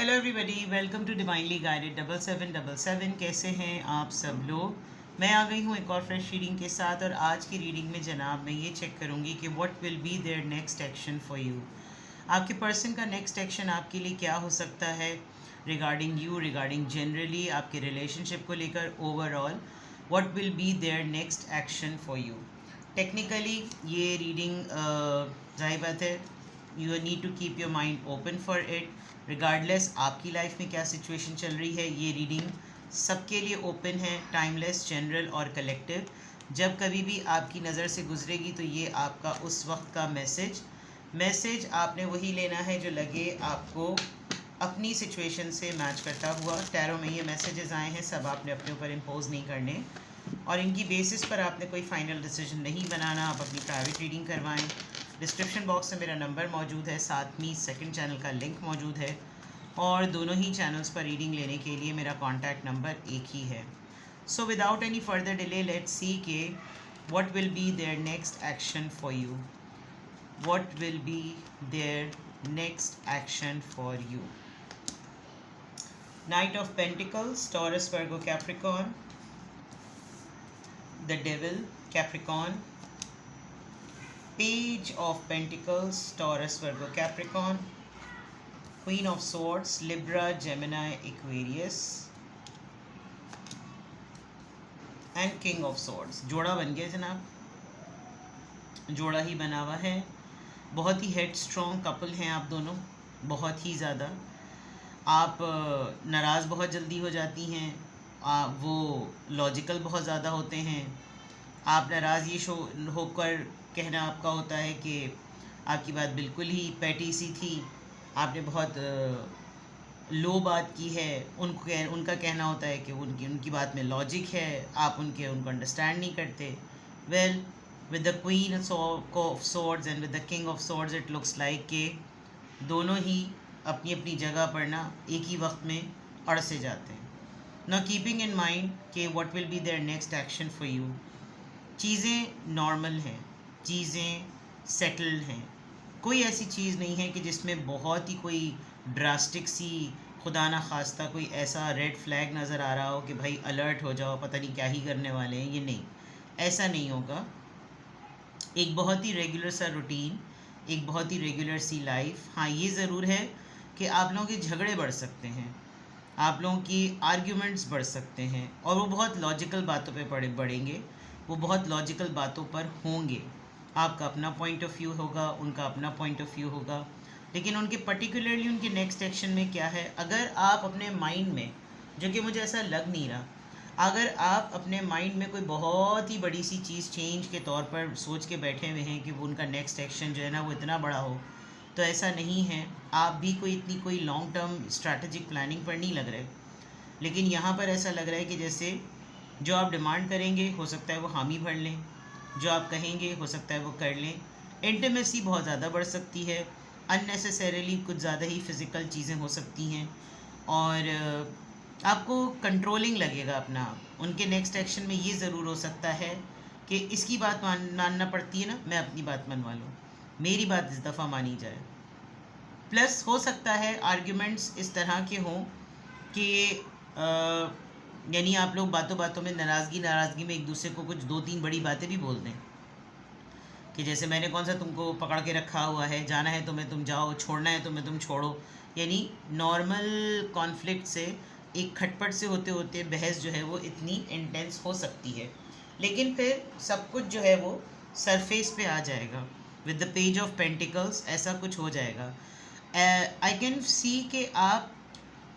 Hello everybody, welcome to divinely guided 7777। कैसे हैं आप सब लोग। मैं आ गई हूँ एक और फ्रेश रीडिंग के साथ। और आज की रीडिंग में जनाब मैं ये चेक करूँगी कि what will be there next action for you. आपके पर्सन का नेक्स्ट एक्शन आपके लिए क्या हो सकता है रिगार्डिंग यू, रिगार्डिंग जनरली आपके रिलेशनशिप को लेकर overall. What will be there next action for you. Technically ये रीडिंग जाहिर बात है you need to keep your mind open for it. Regardless आपकी लाइफ में क्या सिचुएशन चल रही है, ये रीडिंग सबके लिए ओपन है, टाइमलेस, जनरल और कलेक्टिव। जब कभी भी आपकी नज़र से गुजरेगी तो ये आपका उस वक्त का मैसेज आपने वही लेना है जो लगे आपको अपनी सिचुएशन से मैच करता हुआ। टैरो में ये मैसेजेस आए हैं, सब आपने अपने ऊपर इम्पोज नहीं करने और इनकी बेसिस पर आपने कोई फ़ाइनल डिसीजन नहीं बनाना। आप अपनी प्राइवेट रीडिंग करवाएं। डिस्क्रिप्शन बॉक्स में मेरा नंबर मौजूद है, साथ में सेकंड चैनल का लिंक मौजूद है और दोनों ही चैनल्स पर रीडिंग लेने के लिए मेरा कॉन्टैक्ट नंबर एक ही है। So without any further delay let's see के what will be there next action for you. What will be there next action for you. Knight of Pentacles, Taurus, Virgo, Capricorn, the Devil, Capricorn, Page of Pentacles, Taurus, Virgo, Capricorn, Queen of Swords, Libra, Gemini, Aquarius and King of Swords। जोड़ा बन गया जनाब, जोड़ा ही बना हुआ है। बहुत ही head strong couple हैं आप दोनों, बहुत ही ज़्यादा। आप नाराज़ बहुत जल्दी हो जाती हैं, वो लॉजिकल बहुत ज़्यादा होते हैं। आप नाराज़ ये होकर कहना आपका होता है कि आपकी बात बिल्कुल ही पैटी सी थी, आपने बहुत लो बात की है। उनका कहना होता है कि उनकी बात में लॉजिक है, आप उनको अंडरस्टैंड नहीं करते। Well, with the queen of swords and with the king of swords it looks like के दोनों ही अपनी अपनी जगह पर ना एक ही वक्त में अड़ से जाते हैं। नाउ कीपिंग इन माइंड कि what will be there next action for you. चीज़ें नॉर्मल हैं, चीज़ें सेटल्ड हैं। कोई ऐसी चीज़ नहीं है कि जिसमें बहुत ही कोई ड्रास्टिक सी, खुदा ना खास्ता कोई ऐसा रेड फ्लैग नज़र आ रहा हो कि भाई अलर्ट हो जाओ, पता नहीं क्या ही करने वाले हैं। ये नहीं, ऐसा नहीं होगा। एक बहुत ही रेगुलर सा रूटीन, एक बहुत ही रेगुलर सी लाइफ। हाँ, ये ज़रूर है कि आप लोगों के झगड़े बढ़ सकते हैं, आप लोगों की आर्ग्यूमेंट्स बढ़ सकते हैं और वो बहुत लॉजिकल बातों पे बढ़ेंगे, वो बहुत लॉजिकल बातों पर होंगे। आपका अपना पॉइंट ऑफ व्यू होगा, उनका अपना पॉइंट ऑफ व्यू होगा, लेकिन उनके पर्टिकुलरली उनके नेक्स्ट एक्शन में क्या है। अगर आप अपने माइंड में, जो कि मुझे ऐसा लग नहीं रहा, अगर आप अपने माइंड में कोई बहुत ही बड़ी सी चीज़ चेंज के तौर पर सोच के बैठे हुए हैं कि वो उनका नेक्स्ट एक्शन जो है ना वो इतना बड़ा हो, तो ऐसा नहीं है। आप भी कोई लॉन्ग टर्म स्ट्रैटेजिक प्लानिंग पर नहीं लग रहे, लेकिन यहाँ पर ऐसा लग रहा है कि जैसे जो आप डिमांड करेंगे हो सकता है वो हामी भर लें, जो आप कहेंगे हो सकता है वो कर लें। इंटीमेसी बहुत ज़्यादा बढ़ सकती है, अननेसेसरीली कुछ ज़्यादा ही फ़िज़िकल चीज़ें हो सकती हैं और आपको कंट्रोलिंग लगेगा अपना। उनके नेक्स्ट एक्शन में ये ज़रूर हो सकता है कि इसकी बात मानना पड़ती है ना, मैं अपनी बात मनवा लूँ, मेरी बात इस दफ़ा मानी जाए। प्लस हो सकता है आर्ग्यूमेंट्स इस तरह के हों कि यानी आप लोग बातों बातों में नाराज़गी में एक दूसरे को कुछ 2-3 बड़ी बातें भी बोल दें कि जैसे मैंने कौन सा तुमको पकड़ के रखा हुआ है, जाना है तुम्हें तुम जाओ, छोड़ना है तुम्हें तुम छोड़ो। यानी नॉर्मल कॉन्फ्लिक्ट से, एक खटपट से होते होते बहस जो है वो इतनी इंटेंस हो सकती है, लेकिन फिर सब कुछ जो है वो सरफेस पे आ जाएगा। With the page of pentacles ऐसा कुछ हो जाएगा। आई कैन सी कि आप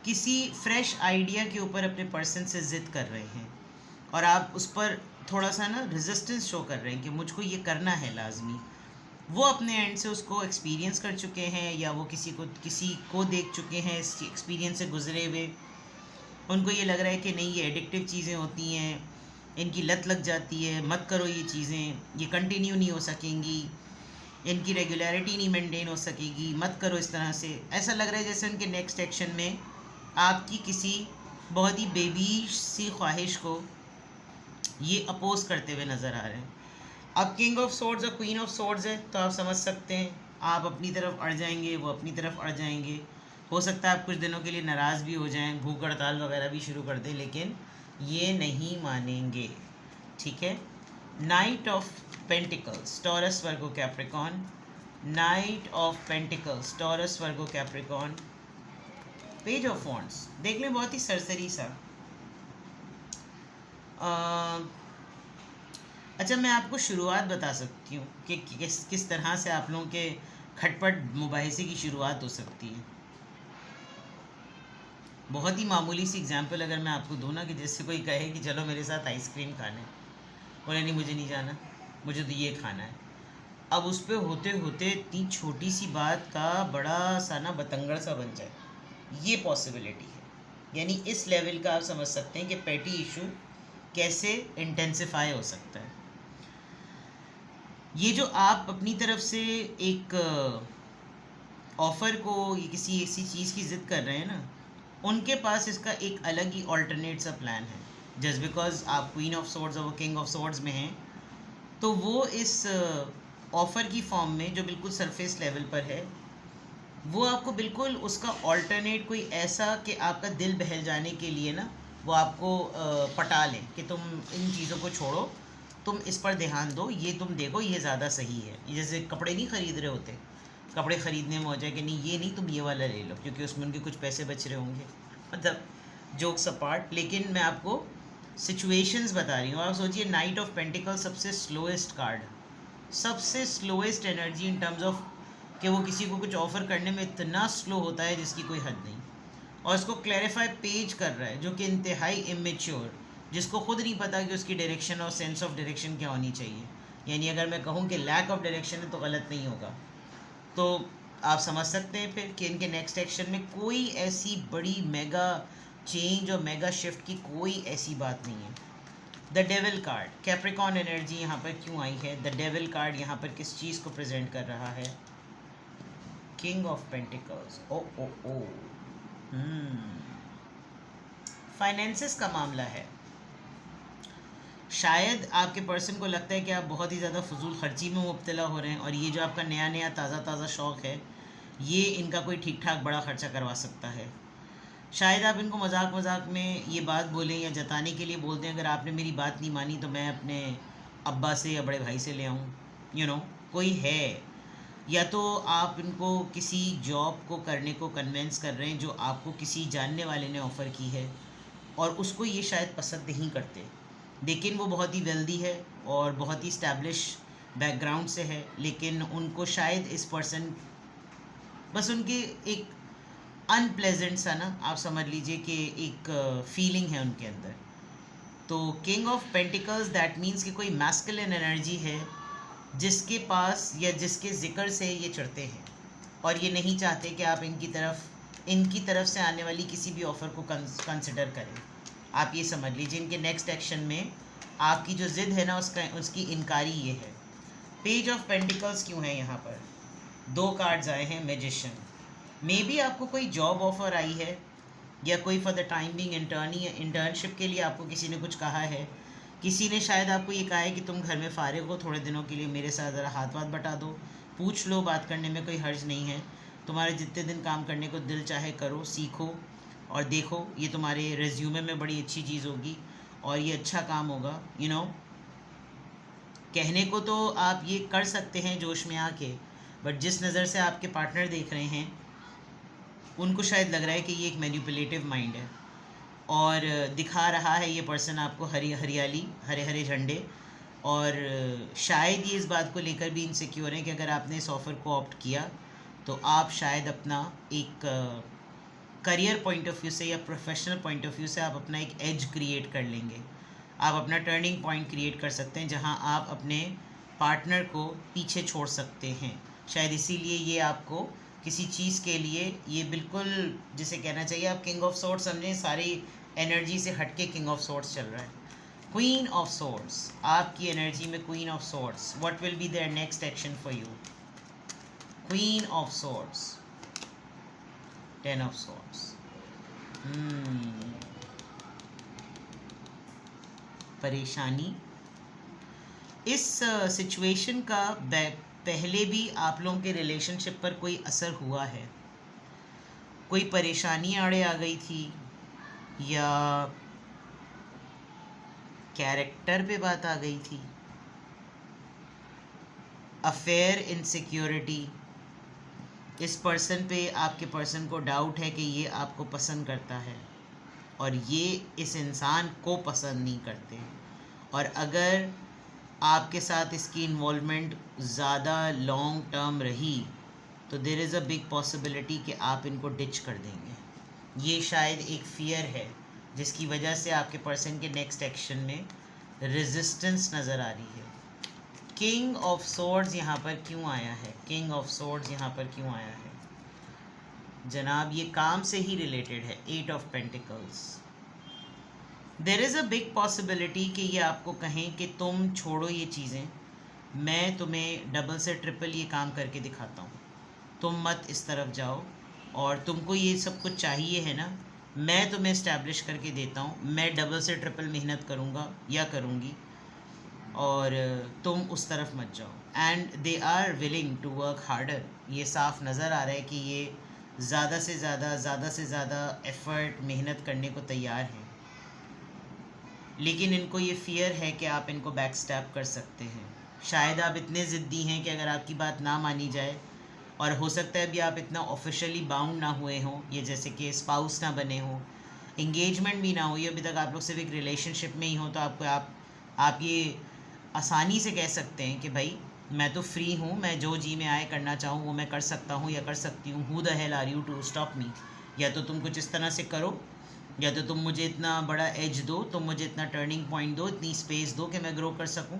किसी फ्रेश आइडिया के ऊपर अपने पर्सन से ज़िद कर रहे हैं और आप उस पर थोड़ा सा ना रेजिस्टेंस शो कर रहे हैं कि मुझको ये करना है लाजमी। वो अपने एंड से उसको एक्सपीरियंस कर चुके हैं या वो किसी को देख चुके हैं इस एक्सपीरियंस से गुजरे हुए। उनको ये लग रहा है कि नहीं, ये एडिक्टिव चीज़ें होती हैं, इनकी लत लग जाती है, मत करो ये चीज़ें, ये कंटिन्यू नहीं हो सकेंगी, इनकी रेगुलरिटी नहीं मेंटेन हो सकेगी, मत करो इस तरह से। ऐसा लग रहा है जैसे उनके नेक्स्ट एक्शन में आपकी किसी बहुत ही बेबी सी ख्वाहिश को ये अपोज करते हुए नज़र आ रहे हैं। अब किंग ऑफ सोर्ड्स और क्वीन ऑफ सोर्ड्स है तो आप समझ सकते हैं, आप अपनी तरफ अड़ जाएंगे, वो अपनी तरफ अड़ जाएंगे। हो सकता है आप कुछ दिनों के लिए नाराज़ भी हो जाएं, भूख हड़ताल वगैरह भी शुरू कर दें, लेकिन ये नहीं मानेंगे, ठीक है। Night of Pentacles, Taurus Virgo Capricorn, night of Pentacles, Taurus Virgo Capricorn, page of wands देख लें, बहुत ही सरसरी सा। अच्छा, मैं आपको शुरुआत बता सकती हूँ कि किस तरह से आप लोगों के खटपट मुबाहिसे की शुरुआत हो सकती है। बहुत ही मामूली सी एग्जांपल अगर मैं आपको दूँ ना, कि जैसे कोई कहे कि चलो मेरे साथ आइसक्रीम खाने, बोले नहीं मुझे नहीं जाना, मुझे तो ये खाना है। अब उस पर होते होते इतनी छोटी सी बात का बड़ा सा ना बतंगड़ सा बन जाए, ये पॉसिबिलिटी है। यानी इस लेवल का आप समझ सकते हैं कि पेटी इशू कैसे इंटेंसिफाई हो सकता है। ये जो आप अपनी तरफ से एक ऑफ़र को ये किसी ऐसी चीज़ की ज़िद कर रहे हैं ना, उनके पास इसका एक अलग ही ऑल्टरनेट सा प्लान है। जस्ट बिकॉज आप क्वीन ऑफ सोर्ड्स और वो किंग ऑफ सोर्ड्स में हैं, तो वो इस ऑफ़र की फॉर्म में जो बिल्कुल सरफेस लेवल पर है, वो आपको बिल्कुल उसका ऑल्टरनेट कोई ऐसा कि आपका दिल बहल जाने के लिए ना, वो आपको पटा लें कि तुम इन चीज़ों को छोड़ो, तुम इस पर ध्यान दो, ये तुम देखो, ये ज़्यादा सही है। जैसे कपड़े नहीं ख़रीद रहे होते, कपड़े ख़रीदने में हो जाए कि नहीं ये नहीं, तुम ये वाला ले लो, क्योंकि उसमें उनके कुछ पैसे बच रहे होंगे, मतलब जोक्स अपार्ट। लेकिन मैं आपको सिचुएशंस बता रही हूँ। आप सोचिए, नाइट ऑफ पेंटिकल सबसे स्लोएस्ट कार्ड, सबसे slowest energy in terms of कि वो किसी को कुछ ऑफ़र करने में इतना स्लो होता है जिसकी कोई हद नहीं, और इसको क्लैरिफाई पेज कर रहा है जो कि इंतहाई इमेच्योर, जिसको खुद नहीं पता कि उसकी डायरेक्शन और सेंस ऑफ डायरेक्शन क्या होनी चाहिए। यानी अगर मैं कहूँ कि लैक ऑफ डायरेक्शन है तो गलत नहीं होगा। तो आप समझ सकते हैं फिर कि इनके नेक्स्ट एक्शन में कोई ऐसी बड़ी मेगा चेंज और मेगा शिफ्ट की कोई ऐसी बात नहीं है। The devil card, Capricorn energy यहाँ पर क्यों आई है? द डेविल कार्ड यहाँ पर किस चीज़ को प्रेजेंट कर रहा है? King of pentacles. ओ ओ ओ फाइनेंसेस का मामला है। शायद आपके पर्सन को लगता है कि आप बहुत ही ज़्यादा फजूल खर्ची में मुब्तला हो रहे हैं, और ये जो आपका नया नया ताज़ा ताज़ा शौक़ है, ये इनका कोई ठीक ठाक बड़ा ख़र्चा करवा सकता है। शायद आप इनको मजाक मजाक में ये बात बोलें या जताने के लिए बोलते हैं, अगर आपने मेरी बात नहीं मानी तो मैं अपने अब्बा से या बड़े भाई से ले आऊँ, कोई है। या तो आप इनको किसी जॉब को करने को कन्वेंस कर रहे हैं जो आपको किसी जानने वाले ने ऑफ़र की है, और उसको ये शायद पसंद नहीं करते, लेकिन वो बहुत ही वेल्दी है और बहुत ही इस्टेब्लिश बैकग्राउंड से है, लेकिन उनको शायद इस पर्सन, बस उनके एक अनप्लेजेंट सा ना, आप समझ लीजिए कि एक फीलिंग है उनके अंदर। तो king of pentacles that means कि कोई मैस्कुलिन एनर्जी है जिसके पास या जिसके ज़िक्र से ये चढ़ते हैं, और ये नहीं चाहते कि आप इनकी तरफ से आने वाली किसी भी ऑफ़र को कंसिडर करें। आप ये समझ लीजिए इनके नेक्स्ट एक्शन में आपकी जो ज़िद है ना, उसकी इनकारी ये है। पेज ऑफ पेंटिकल्स क्यों है यहाँ पर? 2 कार्ड्स आए हैं, मैजिशियन। मे बी आपको कोई जॉब ऑफ़र आई है, या कोई for the time being internship के लिए आपको किसी ने कुछ कहा है। किसी ने शायद आपको ये कहा है कि तुम घर में फ़ारिग हो, थोड़े दिनों के लिए मेरे साथ ज़रा हाथ वाथ बटा दो, पूछ लो, बात करने में कोई हर्ज नहीं है, तुम्हारे जितने दिन काम करने को दिल चाहे करो, सीखो और देखो, ये तुम्हारे रेज्यूमे में बड़ी अच्छी चीज़ होगी और ये अच्छा काम होगा। कहने को तो आप ये कर सकते हैं जोश में आके, बट जिस नज़र से आपके पार्टनर देख रहे हैं, उनको शायद लग रहा है कि ये एक मैनिपुलेटिव माइंड है, और दिखा रहा है ये पर्सन आपको हरियाली, हरे हरे झंडे, और शायद ये इस बात को लेकर भी इनसिक्योर है कि अगर आपने इस ऑफ़र को ऑप्ट किया तो आप शायद अपना एक करियर पॉइंट ऑफ व्यू से या प्रोफेशनल पॉइंट ऑफ व्यू से आप अपना एक एज क्रिएट कर लेंगे, आप अपना टर्निंग पॉइंट क्रिएट कर सकते हैं जहां आप अपने पार्टनर को पीछे छोड़ सकते हैं। शायद इसीलिए ये आपको किसी चीज़ के लिए, ये बिल्कुल जिसे कहना चाहिए आप किंग ऑफ सोर्ड्स समझें, सारी एनर्जी से हट के किंग ऑफ सोर्ड्स चल रहा है। क्वीन ऑफ सोर्ड्स, आपकी एनर्जी में queen of swords, what will be there next action for you? Queen of swords, 10 of swords. परेशानी। इस सिचुएशन का पहले भी आप लोगों के रिलेशनशिप पर कोई असर हुआ है, कोई परेशानी आड़े आ गई थी, या कैरेक्टर पे बात आ गई थी, अफेयर इनसिक्योरिटी, इस पर्सन पे आपके पर्सन को डाउट है कि ये आपको पसंद करता है और ये इस इंसान को पसंद नहीं करते, और अगर आपके साथ इसकी इन्वॉल्वमेंट ज़्यादा लॉन्ग टर्म रही तो there is a big possibility कि आप इनको डिच कर देंगे। ये शायद एक फ़ियर है जिसकी वजह से आपके पर्सन के नेक्स्ट एक्शन में रेजिस्टेंस नज़र आ रही है। किंग ऑफ सोर्ड्स यहाँ पर क्यों आया है? किंग ऑफ सोर्ड्स यहाँ पर क्यों आया है जनाब? ये काम से ही रिलेटेड है। 8 of pentacles. There is a big possibility कि ये आपको कहें कि तुम छोड़ो ये चीज़ें, मैं तुम्हें डबल से ट्रिपल ये काम करके दिखाता हूँ, तुम मत इस तरफ जाओ, और तुमको ये सब कुछ चाहिए है ना, मैं तुम्हें इस्टेब्लिश करके देता हूँ, मैं डबल से ट्रिपल मेहनत करूँगा या करूँगी, और तुम उस तरफ मत जाओ। And they are willing to work harder. ये साफ नज़र आ रहा है कि ये ज़्यादा से ज़्यादा एफ़र्ट मेहनत करने को तैयार हैं, लेकिन इनको ये फ़ियर है कि आप इनको बैक स्टैप कर सकते हैं। शायद आप इतने ज़िद्दी हैं कि अगर आपकी बात ना मानी जाए, और हो सकता है अभी आप इतना ऑफिशियली बाउंड ना हुए हों, ये जैसे कि स्पाउस ना बने हों, इंगेजमेंट भी ना हो, ये अभी तक आप लोग सिर्फ एक रिलेशनशिप में ही हो, तो आपको आप ये आसानी से कह सकते हैं कि भाई मैं तो फ्री हूँ, मैं जो जी में आए करना चाहूँ वो मैं कर सकता हूँ या कर सकती हूँ, who the hell are you to stop me. या तो तुम कुछ इस तरह से करो, या तो तुम मुझे इतना बड़ा एज दो, तुम मुझे इतना टर्निंग पॉइंट दो, इतनी स्पेस दो कि मैं ग्रो कर सकूँ।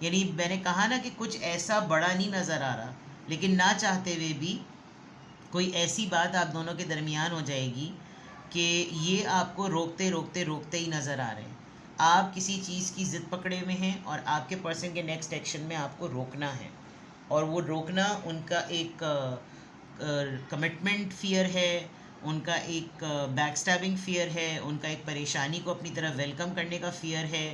यानी मैंने कहा ना कि कुछ ऐसा बड़ा नहीं नज़र आ रहा, लेकिन ना चाहते हुए भी कोई ऐसी बात आप दोनों के दरमियान हो जाएगी कि ये आपको रोकते रोकते रोकते ही नज़र आ रहे हैं। आप किसी चीज़ की ज़िद पकड़े हुए हैं और आपके पर्सन के नेक्स्ट एक्शन में आपको रोकना है, और वो रोकना उनका एक कमिटमेंट फ़ियर है, उनका एक बैक स्टैबिंग फ़ियर है, उनका एक परेशानी को अपनी तरफ वेलकम करने का फ़ियर है।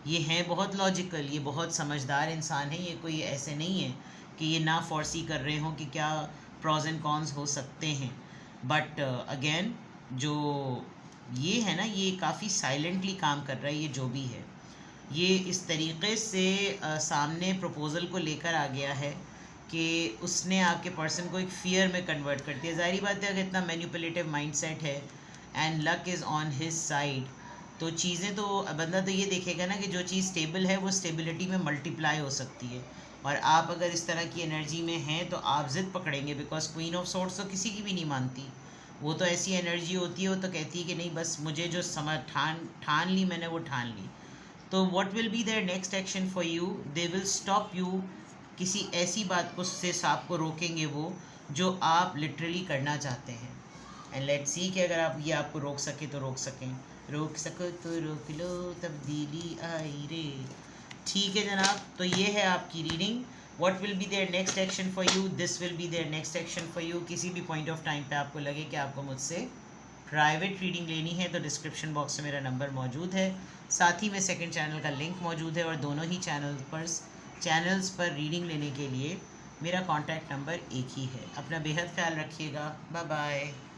ये हैं बहुत लॉजिकल, ये बहुत समझदार इंसान हैं, ये कोई ऐसे नहीं है कि ये ना फोर्सी कर रहे हों कि क्या प्रॉज एंड कॉन्स हो सकते हैं। बट अगेन जो ये है ना, ये काफ़ी साइलेंटली काम कर रहा है। ये जो भी है ये इस तरीके से सामने प्रपोज़ल को लेकर आ गया है कि उसने आपके पर्सन को एक फ़ियर में कन्वर्ट कर दिया। ज़ाहिर बात है अगर इतना मैनिपुलेटिव माइंडसेट है and luck is on his side, तो चीज़ें तो बंदा तो ये देखेगा ना कि जो चीज़ स्टेबल है वो स्टेबिलिटी में मल्टीप्लाई हो सकती है, और आप अगर इस तरह की एनर्जी में हैं तो आप ज़िद पकड़ेंगे, बिकॉज क्वीन ऑफ सोर्ड्स तो किसी की भी नहीं मानती। वो तो ऐसी एनर्जी होती है, वो तो कहती है कि नहीं बस मुझे जो समझ ठान ली मैंने वो ठान ली। तो what will be there next action for you? They will stop you, किसी ऐसी बात को से आपको रोकेंगे वो जो आप लिटरली करना चाहते हैं। एंड लेट्स सी कि अगर आप ये आपको रोक सके तो रोक सकें, रोक सको तो रोक लो, तब्दीली आई रे। ठीक है जनाब, तो ये है आपकी reading. What will be there next action for you? This will be there next action for you. किसी भी पॉइंट ऑफ टाइम पे आपको लगे कि आपको मुझसे प्राइवेट रीडिंग लेनी है तो डिस्क्रिप्शन बॉक्स में मेरा नंबर मौजूद है, साथ ही में सेकंड चैनल का लिंक मौजूद है, और दोनों ही चैनल्स पर रीडिंग लेने के लिए मेरा कॉन्टैक्ट नंबर एक ही है। अपना बेहद ख्याल रखिएगा। Bye bye.